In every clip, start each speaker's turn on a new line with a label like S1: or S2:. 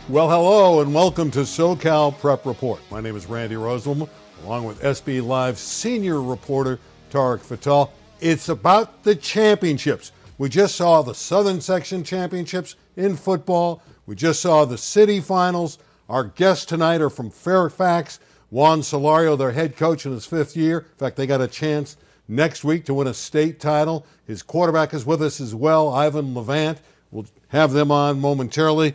S1: Well, hello and welcome to SoCal Prep Report. My name is Randy Rosenblum, along with SB Live's senior reporter, Tarek Fatal. It's about the championships. We just saw the Southern Section Championships in football. We just saw the city finals. Our guests tonight are from Fairfax. Juan Solorio, their head coach in his fifth year. In fact, they got a chance next week to win a state title. His quarterback is with us as well, Ivan Levant. We'll have them on momentarily.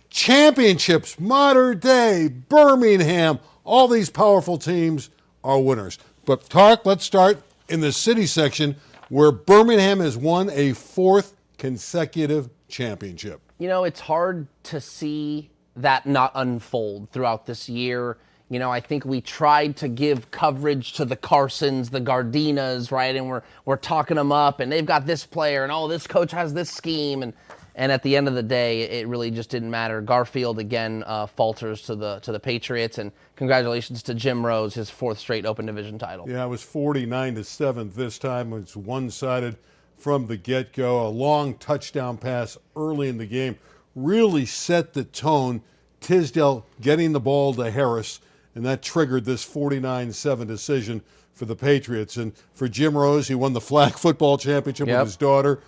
S1: Championships, modern day, Birmingham, all these powerful teams are winners. But Tarek, let's start in the city section where Birmingham has won a fourth consecutive championship.
S2: You know, it's hard to see that not unfold throughout this year. You know, I think we tried to give coverage to the Carsons, the Gardinas, right? And we're talking them up, and they've got this player, and oh, this coach has this scheme, and at the end of the day, it really just didn't matter. Garfield again falters to the Patriots, and congratulations to Jim Rose, his fourth straight Open Division title.
S1: Yeah, it was 49-7 this time. It was one-sided from the get-go. A long touchdown pass early in the game really set the tone. Tisdale getting the ball to Harris, and that triggered this 49-7 decision for the Patriots. And for Jim Rose, he won the flag football championship with his daughter.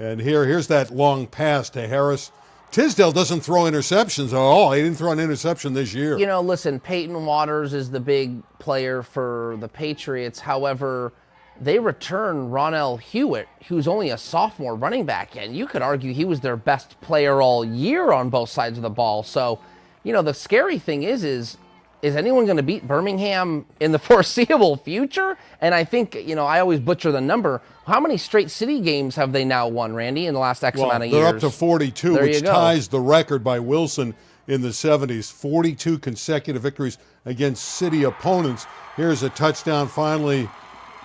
S1: And here's that long pass to Harris. Tisdale doesn't throw interceptions at all. He didn't throw an interception this year.
S2: You know, listen, Peyton Waters is the big player for the Patriots. However, they return Ronell Hewitt, who's only a sophomore running back, and you could argue he was their best player all year on both sides of the ball. So, you know, the scary thing is anyone going to beat Birmingham in the foreseeable future? And I think, you know, I always butcher the number. How many straight city games have they now won, Randy, in the last X amount of years?
S1: They're up to 42, which ties the record by Wilson in the 70s. 42 consecutive victories against city opponents. Here's a touchdown finally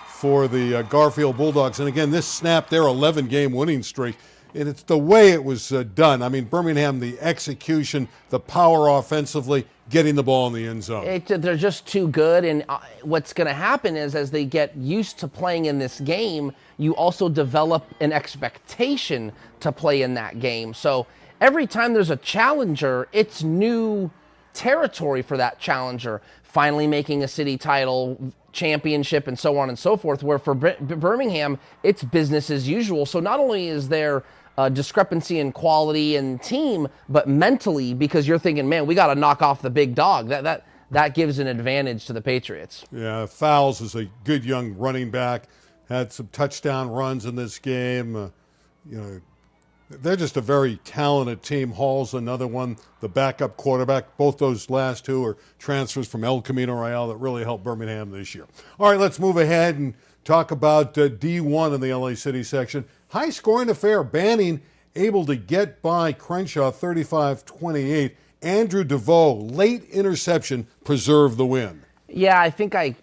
S1: for the Garfield Bulldogs. And again, this snapped their 11-game winning streak. And it's the way it was done. I mean, Birmingham, the execution, the power offensively, getting the ball in the end zone.
S2: They're just too good. And what's going to happen is as they get used to playing in this game, you also develop an expectation to play in that game. So every time there's a challenger, it's new territory for that challenger. Finally making a city title, championship, and so on and so forth, where for Birmingham, it's business as usual. So not only is there discrepancy in quality and team, but mentally, because you're thinking, man, we got to knock off the big dog. That gives an advantage to the Patriots.
S1: Yeah, Fowles is a good young running back, had some touchdown runs in this game. You know, they're just a very talented team. Hall's another one, the backup quarterback. Both those last two are transfers from El Camino Real that really helped Birmingham this year. All right, let's move ahead and talk about D1 in the LA City section. High-scoring affair. Banning able to get by Crenshaw 35-28. Andrew DeVoe, late interception, preserved the win.
S2: Yeah, I think I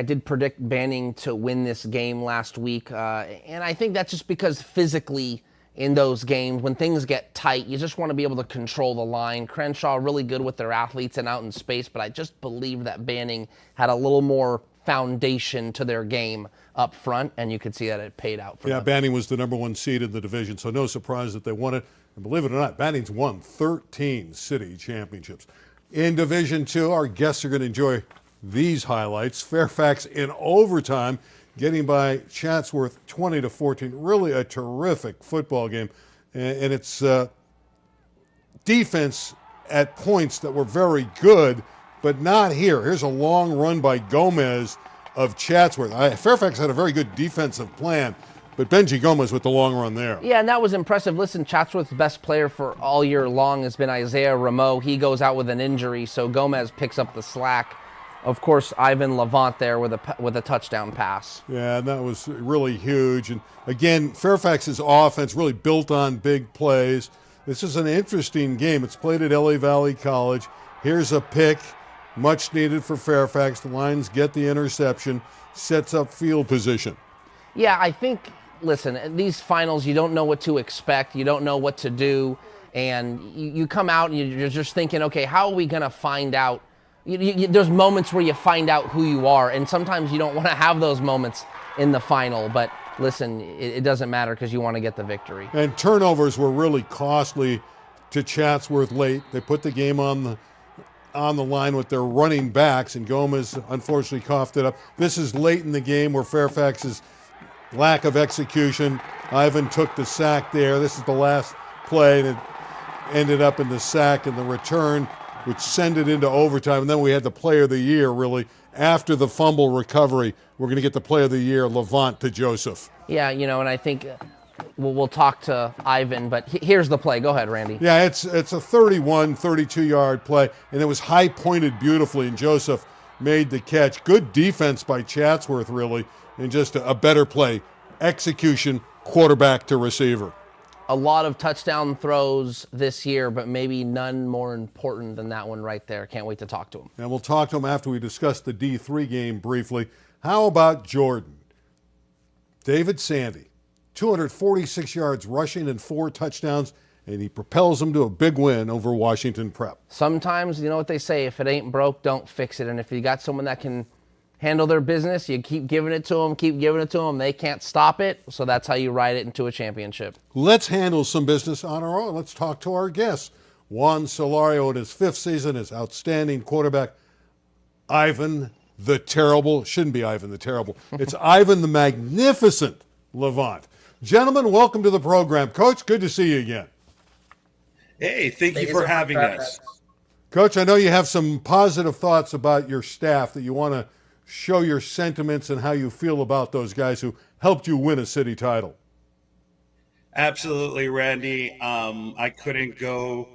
S2: did predict Banning to win this game last week, and I think that's just because physically in those games, when things get tight, you just want to be able to control the line. Crenshaw really good with their athletes and out in space, but I just believe that Banning had a little more foundation to their game up front, and you could see that it paid out for them.
S1: Yeah, Banning was the number one seed in the division, so no surprise that they won it. And believe it or not, Banning's won 13 city championships. In Division 2, our guests are going to enjoy these highlights. Fairfax in overtime, getting by Chatsworth 20-14. Really a terrific football game. And it's defense at points that were very good, but not here. Here's a long run by Gomez of Chatsworth. Fairfax had a very good defensive plan, but Benji Gomez with the long run there.
S2: Yeah, and that was impressive. Listen, Chatsworth's best player for all year long has been Isaiah Rameau. He goes out with an injury, so Gomez picks up the slack. Of course, Ivan Levant there with a touchdown pass.
S1: Yeah, and that was really huge. And again, Fairfax's offense really built on big plays. This is an interesting game. It's played at LA Valley College. Here's a pick, much needed for Fairfax. The Lions get the interception, sets up field position.
S2: Yeah, I think, listen, these finals, you don't know what to expect. You don't know what to do. And you come out and you're just thinking, okay, how are we going to find out? There's moments where you find out who you are, and sometimes you don't want to have those moments in the final. But listen, it doesn't matter because you want to get the victory.
S1: And turnovers were really costly to Chatsworth late. They put the game on the line with their running backs, and Gomez unfortunately coughed it up. This is late in the game where Fairfax's lack of execution. Ivan took the sack there. This is the last play, and it ended up in the sack and the return, which sent it into overtime. And then we had the player of the year, really, after the fumble recovery. We're going to get the player of the year, Levant, to Joseph.
S2: Yeah, and I think we'll talk to Ivan, but here's the play. Go ahead, Randy.
S1: Yeah, it's a 32-yard play, and it was high-pointed beautifully, and Joseph made the catch. Good defense by Chatsworth, really, and just a better play. Execution, quarterback to receiver.
S2: A lot of touchdown throws this year, but maybe none more important than that one right there. Can't wait to talk to him.
S1: And we'll talk to him after we discuss the D3 game briefly. How about Jordan? David Sandy, 246 yards rushing and 4 touchdowns, and he propels them to a big win over Washington Prep.
S2: Sometimes, you know what they say, if it ain't broke, don't fix it. And if you got someone that can handle their business, you keep giving it to them, they can't stop it. So that's how you ride it into a championship.
S1: Let's handle some business on our own. Let's talk to our guest. Juan Solorio in his 5th season as outstanding quarterback. Ivan the Terrible. Shouldn't be Ivan the Terrible. It's Ivan the Magnificent Levant. Gentlemen, welcome to the program. Coach, good to see you again.
S3: Hey, thank you for having us.
S1: Coach, I know you have some positive thoughts about your staff that you want to show your sentiments and how you feel about those guys who helped you win a city title.
S3: Absolutely, Randy. I couldn't go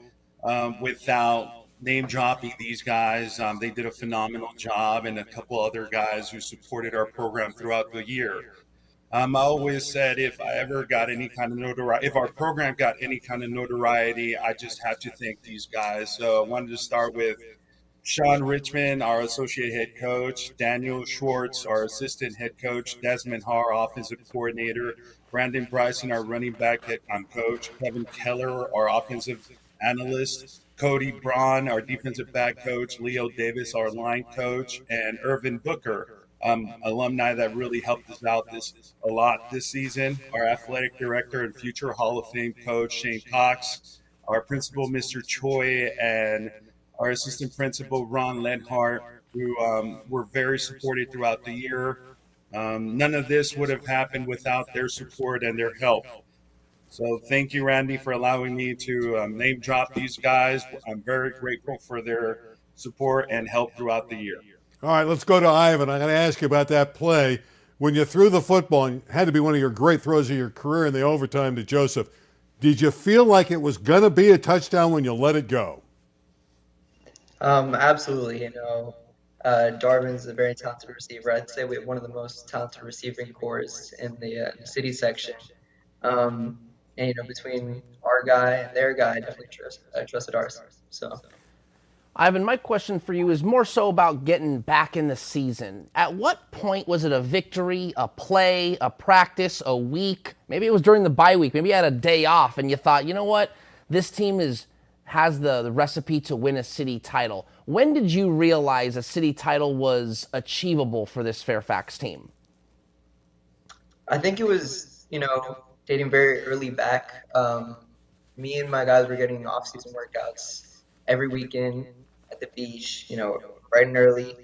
S3: without name dropping these guys. They did a phenomenal job, and a couple other guys who supported our program throughout the year. I always said if I ever got any kind of notoriety, if our program got any kind of notoriety, I just had to thank these guys. So I wanted to start with Sean Richmond, our associate head coach, Daniel Schwartz, our assistant head coach, Desmond Haar, offensive coordinator, Brandon Bryson, our running back head coach, Kevin Keller, our offensive analyst, Cody Braun, our defensive back coach, Leo Davis, our line coach, and Irvin Booker, alumni that really helped us out a lot this season, our athletic director and future Hall of Fame coach, Shane Cox, our principal, Mr. Choi, and our assistant principal, Ron Lenhart, who were very supported throughout the year. None of this would have happened without their support and their help. So thank you, Randy, for allowing me to name drop these guys. I'm very grateful for their support and help throughout the year.
S1: All right, let's go to Ivan. I got to ask you about that play. When you threw the football, and it had to be one of your great throws of your career in the overtime to Joseph, did you feel like it was going to be a touchdown when you let it go?
S4: Absolutely. Darvin's a very talented receiver. I'd say we have one of the most talented receiving corps in the city section. And between our guy and their guy, I definitely trusted ours. So,
S2: Ivan, my question for you is more so about getting back in the season. At what point was it a victory, a play, a practice, a week? Maybe it was during the bye week. Maybe you had a day off and you thought, you know what, this team has the recipe to win a city title. When did you realize a city title was achievable for this Fairfax team?
S4: I think it was, dating very early back. Me and my guys were getting off-season workouts every weekend at the beach, bright and early.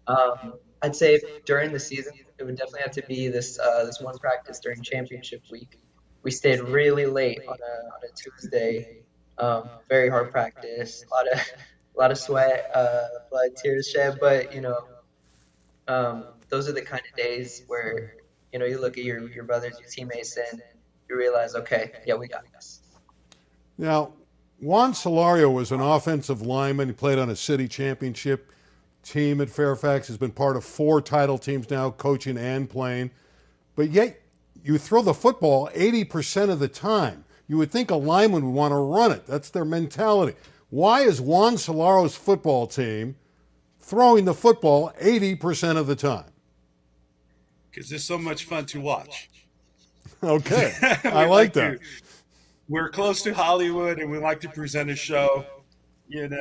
S4: I'd say during the season, it would definitely have to be this one practice during championship week. We stayed really late on a Tuesday. Very hard practice, a lot of sweat, blood, tears shed. But those are the kind of days where you look at your brothers, your teammates, and you realize, okay, yeah, we got this.
S1: Now, Juan Solorio was an offensive lineman. He played on a city championship team at Fairfax. Has been part of 4 title teams now, coaching and playing. But yet, you throw the football 80% of the time. You would think a lineman would want to run it. That's their mentality. Why is Juan Solorio's football team throwing the football 80% of the time?
S3: Because it's so much fun to watch.
S1: Okay, I like that.
S3: We're close to Hollywood, and we like to present a show, and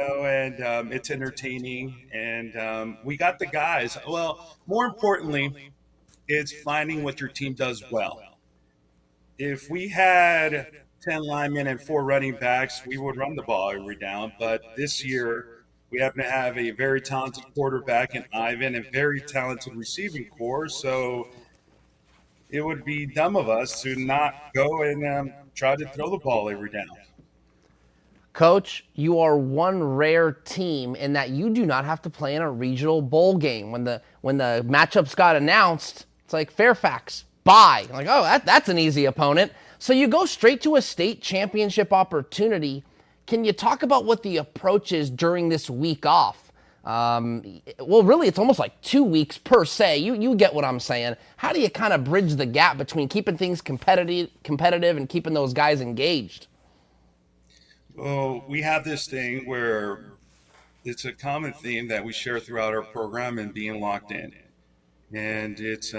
S3: it's entertaining. And we got the guys. Well, more importantly, it's finding what your team does well. If we had 10 linemen and 4 running backs, we would run the ball every down. But this year, we happen to have a very talented quarterback in Ivan and very talented receiving core. So it would be dumb of us to not go and try to throw the ball every down.
S2: Coach, you are one rare team in that you do not have to play in a regional bowl game. When the matchups got announced, it's like Fairfax, bye. Like, oh, that's an easy opponent. So you go straight to a state championship opportunity. Can you talk about what the approach is during this week off? Well, really, it's almost like 2 weeks per se. You get what I'm saying. How do you kind of bridge the gap between keeping things competitive and keeping those guys engaged?
S3: Well, we have this thing where it's a common theme that we share throughout our program and being locked in. And it's,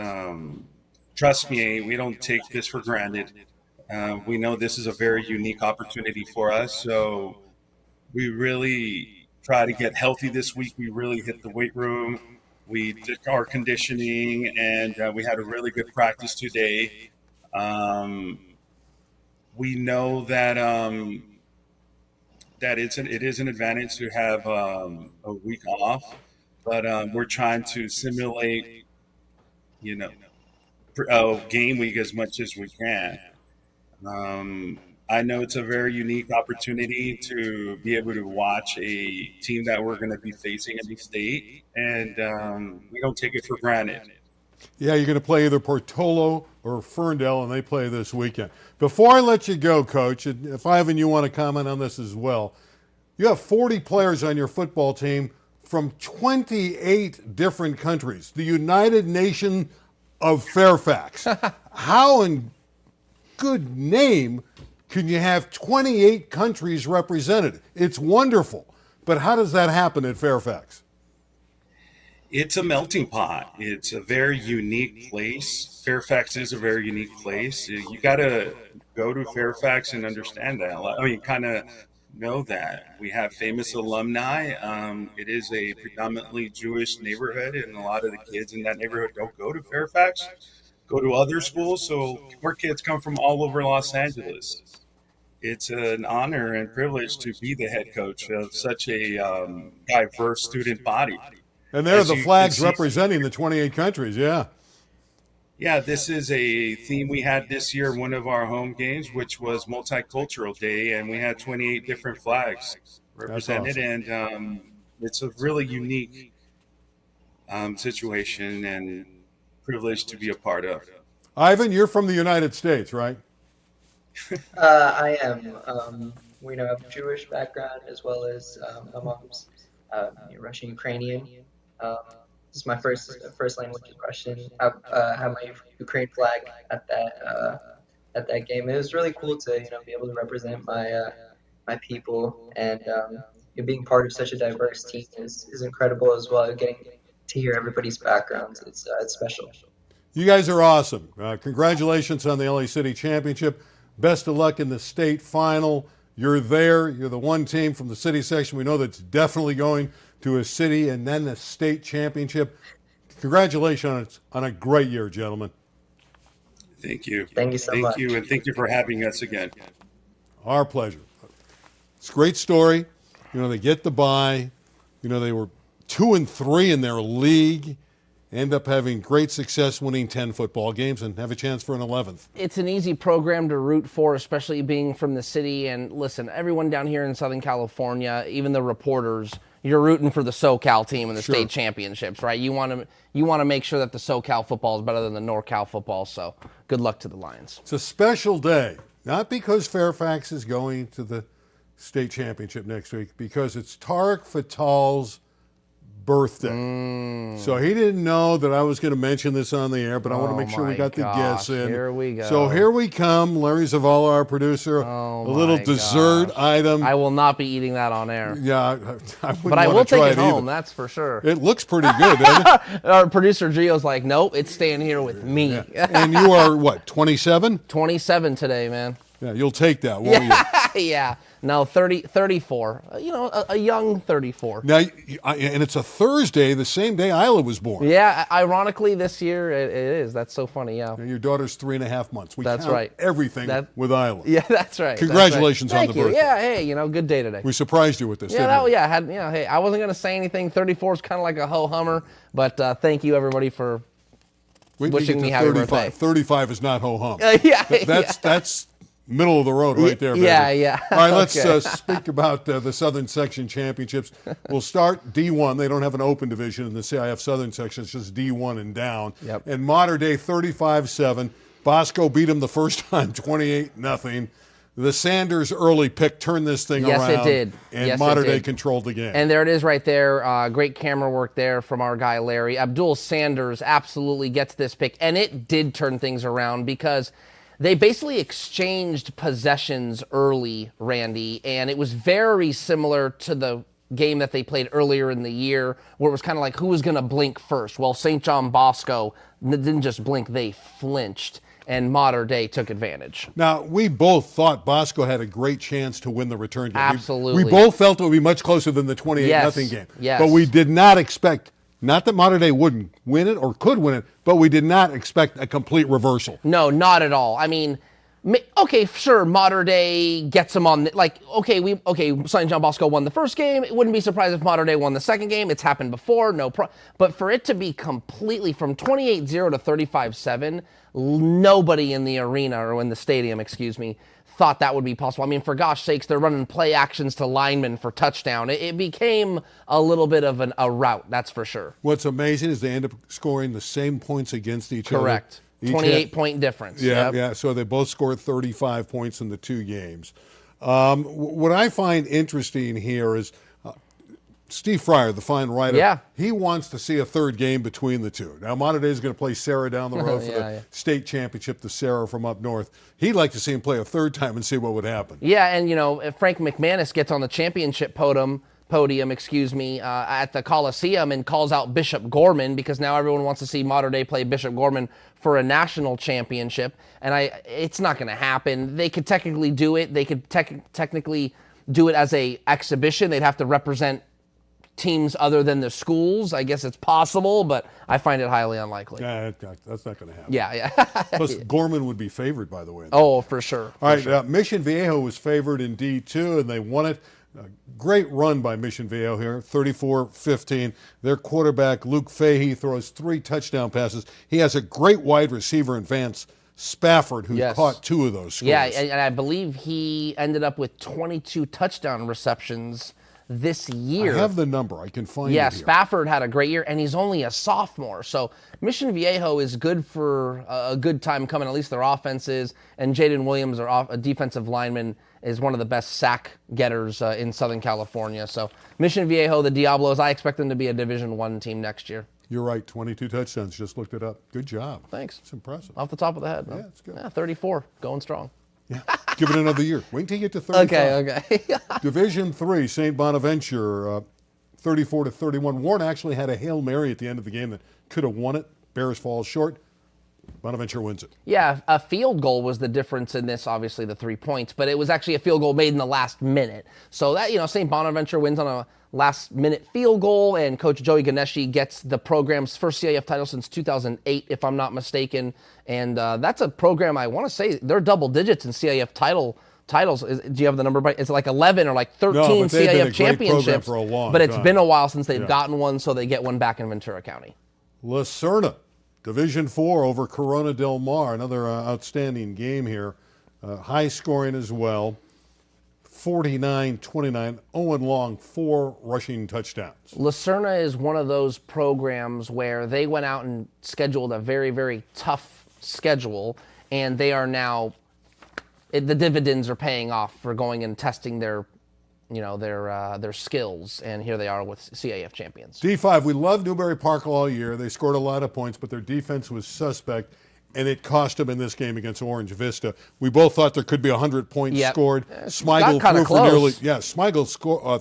S3: trust me, we don't take this for granted. We know this is a very unique opportunity for us. So we really try to get healthy this week. We really hit the weight room. We did our conditioning, and we had a really good practice today. We know that it is an advantage to have a week off, but we're trying to simulate, game week as much as we can. I know it's a very unique opportunity to be able to watch a team that we're going to be facing in the state, and we don't take it for granted.
S1: Yeah, you're going to play either Portola or Ferndale, and they play this weekend. Before I let you go, Coach, and if Ivan, you want to comment on this as well, you have 40 players on your football team from 28 different countries, the United Nation of Fairfax. How in good name can you have 28 countries represented? It's wonderful. But how does that happen at Fairfax?
S3: It's a melting pot. It's a very unique place. Fairfax is a very unique place. You got to go to Fairfax and understand that. I mean, kind of know that. We have famous alumni. It is a predominantly Jewish neighborhood, and a lot of the kids in that neighborhood don't go to Fairfax, go to other schools. So more kids come from all over Los Angeles. It's an honor and privilege to be the head coach of such a diverse student body.
S1: And there are the flags representing the 28 countries, yeah.
S3: Yeah, this is a theme we had this year in one of our home games, which was Multicultural Day, and we had 28 different flags represented. Awesome. And it's a really unique situation and privilege to be a part of.
S1: Ivan, you're from the United States, right?
S4: I am. We have Jewish background as well as my mom's Russian Ukrainian. This is my first language is Russian. I have my Ukraine flag at that game. It was really cool to be able to represent my people, and being part of such a diverse team is incredible as well. Getting to hear everybody's backgrounds, it's special.
S1: You guys are awesome. Congratulations on the LA City Championship. Best of luck in the state final. You're there. You're the one team from the city section we know that's definitely going to a city and then the state championship. Congratulations on a great year, gentlemen.
S3: Thank you.
S4: Thank you so much.
S3: Thank you, and thank you for having us again.
S1: Our pleasure. It's a great story. They get the bye. They were 2-3 in their league. End up having great success winning 10 football games and have a chance for an 11th.
S2: It's an easy program to root for, especially being from the city. And listen, everyone down here in Southern California, even the reporters, you're rooting for the SoCal team in the state championships, right? You want to make sure that the SoCal football is better than the NorCal football. So good luck to the Lions.
S1: It's a special day, not because Fairfax is going to the state championship next week, because it's Tarek Fatal's birthday. So he didn't know that I was going to mention this on the air, but I want to make sure we got the guests in.
S2: Here we go.
S1: So here we come. Larry Zavala, our producer, a little dessert item.
S2: I will not be eating that on air.
S1: Yeah,
S2: but I will take it home, that's for sure.
S1: It looks pretty good, doesn't it?
S2: Our producer Gio's like, nope, it's staying here with me.
S1: Yeah. And you are, what, 27?
S2: 27 today, man.
S1: Yeah, you'll take that, won't you?
S2: Yeah. No, 34. A young 34.
S1: Now, and it's a Thursday, the same day Isla was born.
S2: Yeah, ironically, this year it is. That's so funny, yeah.
S1: Now, your daughter's 3.5 months. We
S2: That's
S1: count
S2: right.
S1: everything with Isla.
S2: Yeah, that's right.
S1: Congratulations
S2: that's right.
S1: on the birthday.
S2: Yeah, hey, good day today.
S1: We surprised you with this,
S2: Yeah,
S1: didn't we?
S2: hey, I wasn't going to say anything. 34 is kind of like a ho-hummer, but thank you, everybody, for wishing me happy birthday.
S1: 35 is not ho-hum.
S2: Yeah,
S1: That's middle of the road right there, baby.
S2: Yeah.
S1: All right, let's speak about the Southern Section Championships. We'll start D1. They don't have an open division in the CIF Southern Section. It's just D1 and down.
S2: Yep.
S1: And Mater Dei 35-7. Bosco beat them the first time 28-0. The Sanders early pick turned this thing around.
S2: Yes, it did.
S1: And Mater Dei controlled the game.
S2: And there it is right there. Great camera work there from our guy, Larry. Abdul Sanders absolutely gets this pick. And it did turn things around because they basically exchanged possessions early, Randy. And it was very similar to the game that they played earlier in the year where it was kind of like who was going to blink first. Well, St. John Bosco didn't just blink, they flinched. And Mater Dei took advantage.
S1: Now, we both thought Bosco had a great chance to win the return game.
S2: Absolutely.
S1: We both felt it would be much closer than the 28-0 game.
S2: Yes.
S1: But we did not expect, not that Mater Dei wouldn't win it or could win it, but we did not expect a complete reversal.
S2: No, not at all. I mean, okay, sure, Mater Dei gets them on, St. John Bosco won the first game. It wouldn't be surprised if Mater Dei won the second game. It's happened before, but for it to be completely from 28-0 to 35-7, nobody in the arena, or in the stadium, thought that would be possible. I mean, for gosh sakes, they're running play actions to linemen for touchdown. It became a little bit of a rout, that's for sure.
S1: What's amazing is they end up scoring the same points against each other.
S2: Correct. 28-point difference.
S1: Yeah. So they both scored 35 points in the two games. What I find interesting here is Steve Fryer, the fine writer, he wants to see a third game between the two. Now, Mater Dei is going to play Sarah down the road for the state championship, the Sarah from up north. He'd like to see him play a third time and see what would happen.
S2: Yeah, and, if Frank McManus gets on the championship podium, at the Coliseum and calls out Bishop Gorman, because now everyone wants to see Mater Dei play Bishop Gorman for a national championship, and it's not going to happen. They could technically do it. They could technically do it as a exhibition. They'd have to represent teams other than the schools. I guess it's possible, but I find it highly unlikely.
S1: Yeah, that's not going to happen.
S2: Yeah.
S1: Plus, Gorman would be favored, by the way.
S2: Oh, for sure.
S1: All right, Mission Viejo was favored in D2, and they won it. Great run by Mission Viejo here, 34-15. Their quarterback, Luke Fahey, throws 3 touchdown passes. He has a great wide receiver in Vance Spafford, who caught 2 of those scores.
S2: Yeah, and I believe he ended up with 22 touchdown receptions this year.
S1: I have the number. I can find it here.
S2: Spafford had a great year, and he's only a sophomore. So Mission Viejo is good for a good time coming, at least their offense is. And Jaden Williams, a defensive lineman, is one of the best sack getters in Southern California. So Mission Viejo, the Diablos, I expect them to be a Division I team next year.
S1: You're right, 22 touchdowns. Just looked it up. Good job.
S2: Thanks.
S1: It's impressive.
S2: Off the top of the head.
S1: Yeah, it's good.
S2: Yeah, 34, going strong.
S1: Yeah, give it another year. Wait until you get to 35.
S2: Okay.
S1: Division III, St. Bonaventure, 34-31. Warren actually had a Hail Mary at the end of the game that could have won it. Bears falls short. Bonaventure wins it.
S2: Yeah, a field goal was the difference in this, obviously the 3 points, but it was actually a field goal made in the last minute. So that, St. Bonaventure wins on a last-minute field goal, and Coach Joey Ganeshi gets the program's first CIF title since 2008, if I'm not mistaken. And that's a program, I want to say, they're double digits in CIF titles. Do you have the number? It's like 11 or like 13 CIF championships.
S1: For a long
S2: but it's
S1: time.
S2: been a while since they've gotten one, so they get one back in Ventura County.
S1: Lucerna, Division IV over Corona Del Mar. Another outstanding game here. High scoring as well. 49-29. Owen Long, 4 rushing touchdowns.
S2: Lucerna is one of those programs where they went out and scheduled a very, very tough schedule, and they are now, the dividends are paying off for going and testing their skills, and here they are with CIF champions.
S1: D5, we loved Newberry Park all year. They scored a lot of points, but their defense was suspect, and it cost them in this game against Orange Vista. We both thought there could be 100 points scored. Smigel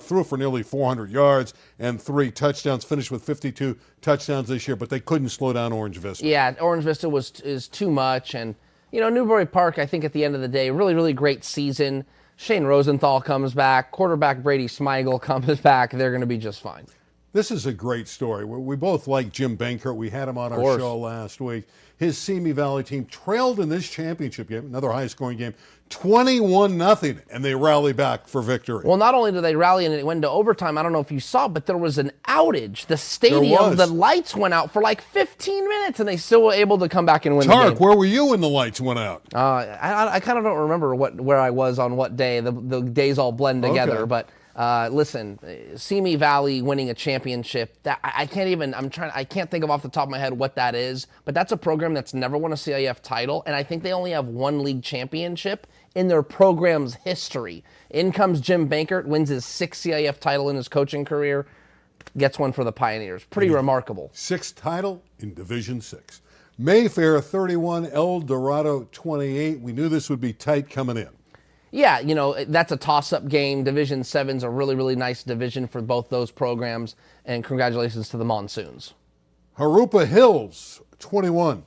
S1: threw for nearly 400 yards and 3 touchdowns, finished with 52 touchdowns this year, but they couldn't slow down Orange Vista.
S2: Yeah, Orange Vista is too much, and Newberry Park, I think at the end of the day, really, really great season. Shane Rosenthal comes back. Quarterback Brady Smigel comes back. They're going to be just fine.
S1: This is a great story. We both like Jim Benkert. We had him on our show last week. His Simi Valley team trailed in this championship game, another high-scoring game, 21-0, and they rally back for victory.
S2: Well, not only did they rally and it went into overtime, I don't know if you saw, but there was an outage. The stadium, the lights went out for like 15 minutes, and they still were able to come back and win the game.
S1: Tarek, where were you when the lights went out?
S2: I kind of don't remember where I was on what day. The days all blend together, but... listen, Simi Valley winning a championship, that I can't think of off the top of my head what that is, but that's a program that's never won a CIF title, and I think they only have one league championship in their program's history. In comes Jim Benkert, wins his 6th CIF title in his coaching career, gets one for the Pioneers. Pretty remarkable.
S1: 6th title in Division 6. Mayfair 31, El Dorado 28. We knew this would be tight coming in.
S2: Yeah, that's a toss-up game. Division 7's a really, really nice division for both those programs, and congratulations to the Monsoons.
S1: Harupa Hills, 21.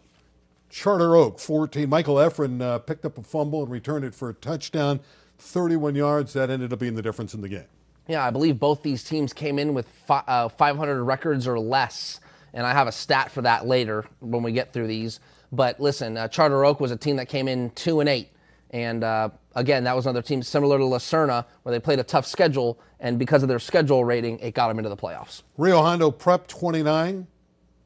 S1: Charter Oak, 14. Michael Efren picked up a fumble and returned it for a touchdown, 31 yards. That ended up being the difference in the game.
S2: Yeah, I believe both these teams came in with 500 records or less, and I have a stat for that later when we get through these. But listen, Charter Oak was a team that came in 2-8. And again, that was another team similar to Lucerna, where they played a tough schedule, and because of their schedule rating, it got them into the playoffs.
S1: Rio Hondo Prep 29,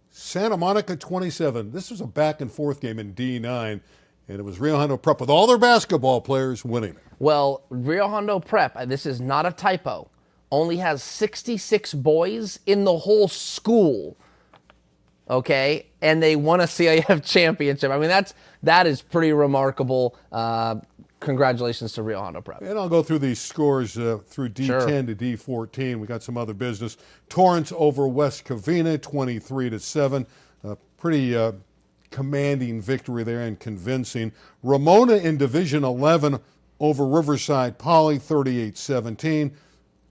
S1: Santa Monica 27. This was a back-and-forth game in D9, and it was Rio Hondo Prep with all their basketball players winning it.
S2: Well, Rio Hondo Prep, this is not a typo, only has 66 boys in the whole school. Okay, and they won a CIF championship. I mean, that is pretty remarkable. Congratulations to Rio Hondo Prep.
S1: And I'll go through these scores through D10 to D14. We got some other business. Torrance over West Covina, 23-7. Pretty commanding victory there and convincing. Ramona in Division 11 over Riverside Poly, 38-17.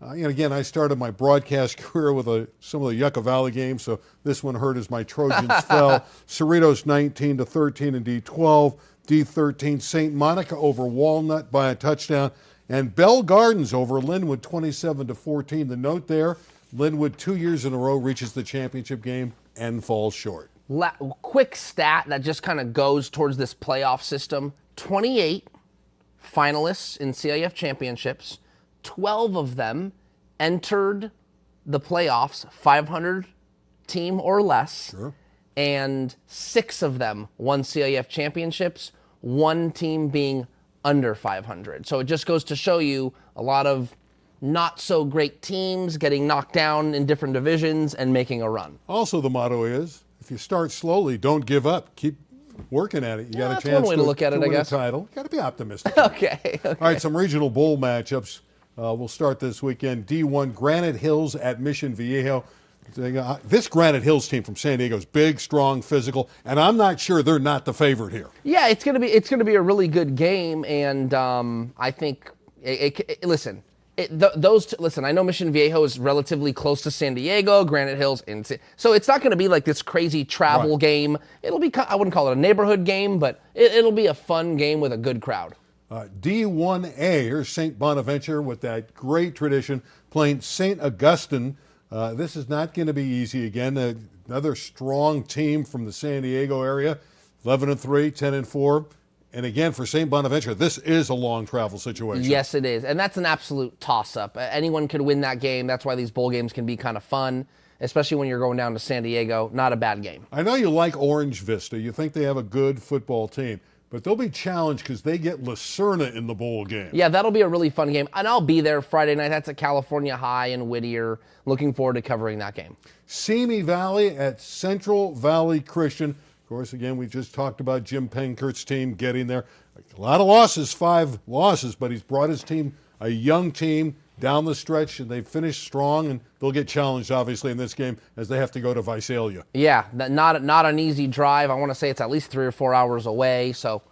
S1: Again, I started my broadcast career with some of the Yucca Valley games, so this one hurt as my Trojans fell. Cerritos 19-13 in D12. D13, St. Monica over Walnut by a touchdown. And Bell Gardens over Linwood 27-14. The note there, Linwood 2 years in a row reaches the championship game and falls short.
S2: Quick stat that just kind of goes towards this playoff system. 28 finalists in CIF championships. 12 of them entered the playoffs, 500 team or less, and 6 of them won CIF championships, one team being under 500. So it just goes to show you a lot of not so great teams getting knocked down in different divisions and making a run.
S1: Also, the motto is, if you start slowly, don't give up. Keep working at it. You got a chance
S2: one way to look at it, I guess.
S1: Title. You got to be optimistic.
S2: Okay.
S1: All right, some regional bowl matchups. We'll start this weekend. D1, Granite Hills at Mission Viejo. This Granite Hills team from San Diego is big, strong, physical, and I'm not sure they're not the favorite here.
S2: Yeah, it's gonna be a really good game, and I think listen. Listen, I know Mission Viejo is relatively close to San Diego, Granite Hills, so it's not going to be like this crazy travel game. It'll be, I wouldn't call it a neighborhood game, but it'll be a fun game with a good crowd.
S1: D1A, here's St. Bonaventure with that great tradition, playing St. Augustine. This is not going to be easy again. Another strong team from the San Diego area, 11-3, 10-4. And again, for St. Bonaventure, this is a long travel situation.
S2: Yes, it is. And that's an absolute toss-up. Anyone could win that game. That's why these bowl games can be kind of fun, especially when you're going down to San Diego. Not a bad game.
S1: I know you like Orange Vista. You think they have a good football team. But they'll be challenged because they get Lucerna in the bowl game.
S2: Yeah, that'll be a really fun game. And I'll be there Friday night. That's at California High in Whittier. Looking forward to covering that game.
S1: Simi Valley at Central Valley Christian. Of course, again, we just talked about Jim Penkert's team getting there. A lot of losses, 5 losses, but he's brought his team, a young team, down the stretch, and they've finished strong, and they'll get challenged, obviously, in this game as they have to go to Visalia.
S2: Yeah, not an easy drive. I want to say it's at least 3 or 4 hours away. So,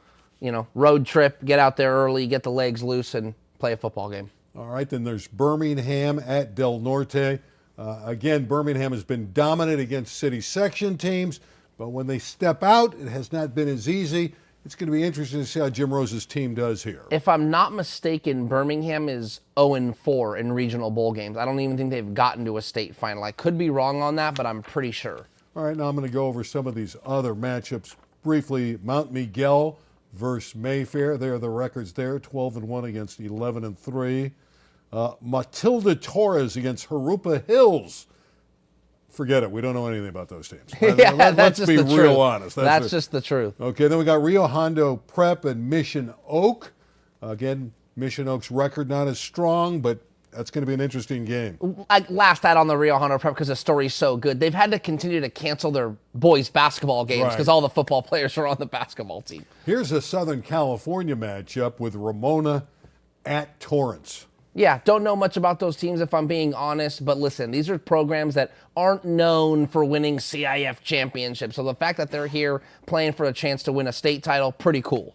S2: road trip, get out there early, get the legs loose, and play a football game.
S1: All right, then there's Birmingham at Del Norte. Again, Birmingham has been dominant against city section teams, but when they step out, it has not been as easy. It's going to be interesting to see how Jim Rose's team does here.
S2: If I'm not mistaken, Birmingham is 0-4 in regional bowl games. I don't even think they've gotten to a state final. I could be wrong on that, but I'm pretty sure.
S1: All right, now I'm going to go over some of these other matchups briefly. Mount Miguel versus Mayfair. There are the records there, 12-1 against 11-3. Matilda Torres against Harupa Hills. Forget it. We don't know anything about those teams.
S2: That's just
S1: be
S2: the
S1: real
S2: truth.
S1: honest.
S2: That's just the truth.
S1: Okay, then we got Rio Hondo Prep and Mission Oak. Again, Mission Oak's record not as strong, but that's going to be an interesting game.
S2: Last ad on the Rio Hondo Prep because the story's so good. They've had to continue to cancel their boys' basketball games because all the football players are on the basketball team.
S1: Here's a Southern California matchup with Ramona at Torrance.
S2: Yeah, don't know much about those teams if I'm being honest, but listen, these are programs that aren't known for winning CIF championships. So the fact that they're here playing for a chance to win a state title, pretty cool.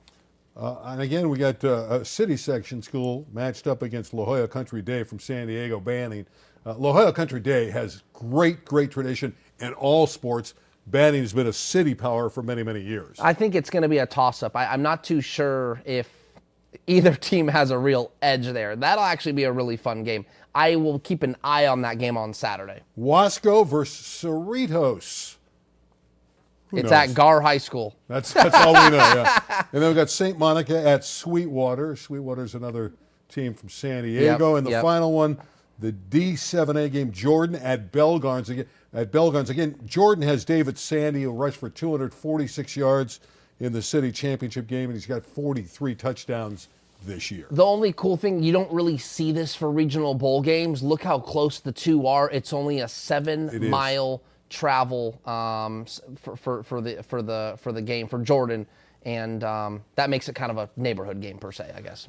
S1: And again, we got a city section school matched up against La Jolla Country Day from San Diego Banning. La Jolla Country Day has great tradition in all sports. Banning has been a city power for many, many years.
S2: I think it's going to be a toss-up. I'm not too sure if either team has a real edge there. That'll actually be a really fun game. I will keep an eye on that game on Saturday.
S1: Wasco versus Cerritos.
S2: It's at Gar High School.
S1: That's all we know, yeah. And then we've got St. Monica at Sweetwater. Sweetwater's another team from San Diego. And the final one, the D7A game, Jordan at Belgarns again. Jordan has David Sandy, who rushed for 246 yards in the city championship game, and he's got 43 touchdowns this year.
S2: The only cool thing, you don't really see this for regional bowl games. Look how close the two are. It's only a 7-mile travel for the game for Jordan, and that makes it kind of a neighborhood game per se, I guess.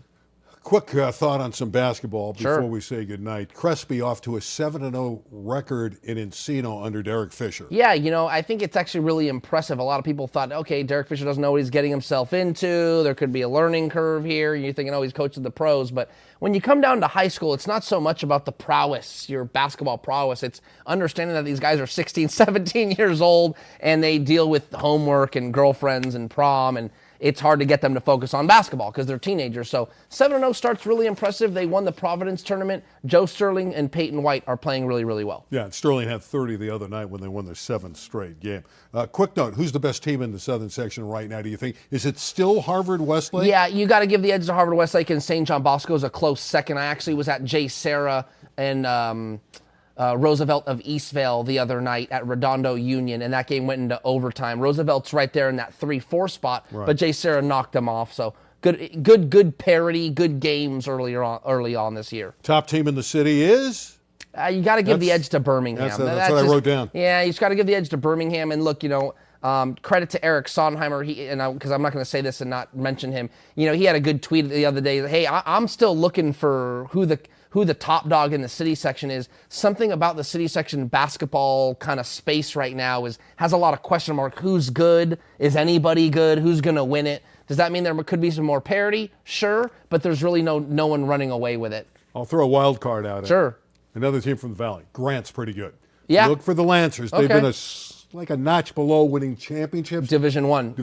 S1: Quick thought on some basketball before we say goodnight. Crespi off to a 7-0 record in Encino under Derek Fisher.
S2: Yeah, I think it's actually really impressive. A lot of people thought, okay, Derek Fisher doesn't know what he's getting himself into. There could be a learning curve here. You're thinking, oh, he's coaching the pros. But when you come down to high school, it's not so much about the prowess, your basketball prowess. It's understanding that these guys are 16, 17 years old, and they deal with homework and girlfriends and prom, and it's hard to get them to focus on basketball because they're teenagers. So 7-0 starts really impressive. They won the Providence tournament. Joe Sterling and Peyton White are playing really, really well.
S1: Yeah, and Sterling had 30 the other night when they won their 7th straight game. Quick note, who's the best team in the Southern section right now, do you think? Is it still Harvard-Westlake?
S2: Yeah, you got to give the edge to Harvard-Westlake, and St. John Bosco is a close second. I actually was at J. Sarah and Roosevelt of Eastvale the other night at Redondo Union, and that game went into overtime. Roosevelt's right there in that 3-4 spot, but J. Sarah knocked them off. So good parity, good games early on this year.
S1: Top team in the city is?
S2: You got to give the edge to Birmingham.
S1: That's what I wrote down.
S2: Yeah, you just got to give the edge to Birmingham. And look, credit to Eric Sonheimer. Because I'm not going to say this and not mention him. He had a good tweet the other day. Hey, I'm still looking for who the top dog in the city section is. Something about the city section basketball kind of space right now has a lot of question mark. Who's good? Is anybody good? Who's going to win it? Does that mean there could be some more parity? Sure, but there's really no one running away with it.
S1: I'll throw a wild card out.
S2: Sure.
S1: Another team from the Valley. Grant's pretty good.
S2: Yeah.
S1: Look for the Lancers. They've been a notch below winning championships.
S2: Division One.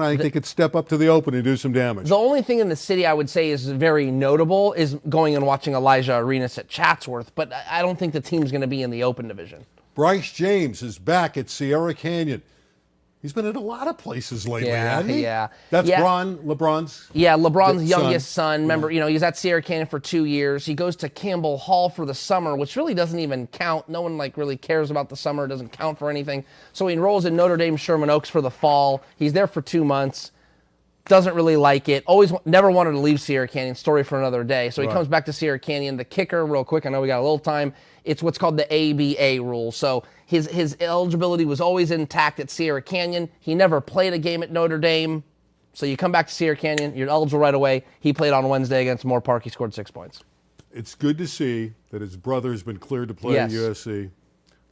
S1: I think they could step up to the Open and do some damage.
S2: The only thing in the city I would say is very notable is going and watching Elijah Arenas at Chatsworth, but I don't think the team's going to be in the Open division.
S1: Bryce James is back at Sierra Canyon. He's been in a lot of places lately, hasn't he?
S2: Yeah.
S1: That's LeBron's
S2: youngest son. Remember, he's at Sierra Canyon for 2 years. He goes to Campbell Hall for the summer, which really doesn't even count. No one really cares about the summer. It doesn't count for anything. So he enrolls in Notre Dame Sherman Oaks for the fall. He's there for 2 months. Doesn't really like it. Never wanted to leave Sierra Canyon. Story for another day. So he comes back to Sierra Canyon. The kicker, real quick, I know we got a little time. It's what's called the ABA rule. So his eligibility was always intact at Sierra Canyon. He never played a game at Notre Dame. So you come back to Sierra Canyon, you're eligible right away. He played on Wednesday against Moore Park. He scored 6 points.
S1: It's good to see that his brother's been cleared to play at USC.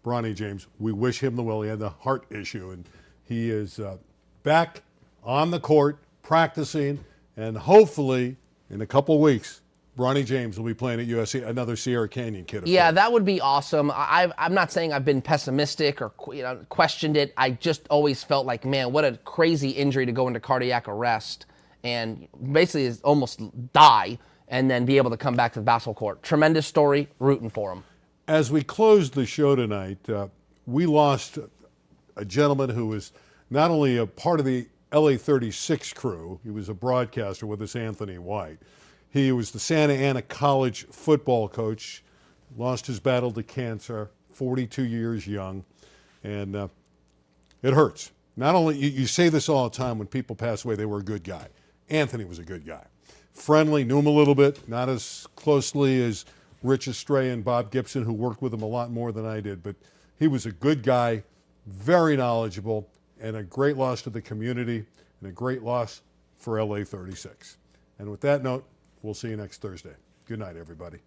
S1: Bronny James, we wish him the well. He had the heart issue, and he is back on the court, practicing, and hopefully in a couple weeks Bronny James will be playing at USC, another Sierra Canyon kid.
S2: Yeah,
S1: course.
S2: that would be awesome. I'm not saying I've been pessimistic or questioned it. I just always felt like, man, what a crazy injury to go into cardiac arrest and basically is almost die and then be able to come back to the basketball court. Tremendous story, rooting for him.
S1: As we close the show tonight, we lost a gentleman who was not only a part of the LA 36 crew, he was a broadcaster with us, Anthony White. He was the Santa Ana College football coach, lost his battle to cancer, 42 years young, and it hurts. Not only, you say this all the time when people pass away, they were a good guy. Anthony was a good guy. Friendly, knew him a little bit, not as closely as Rich Estrella and Bob Gibson, who worked with him a lot more than I did, but he was a good guy, very knowledgeable, and a great loss to the community, and a great loss for LA 36. And with that note, we'll see you next Thursday. Good night, everybody.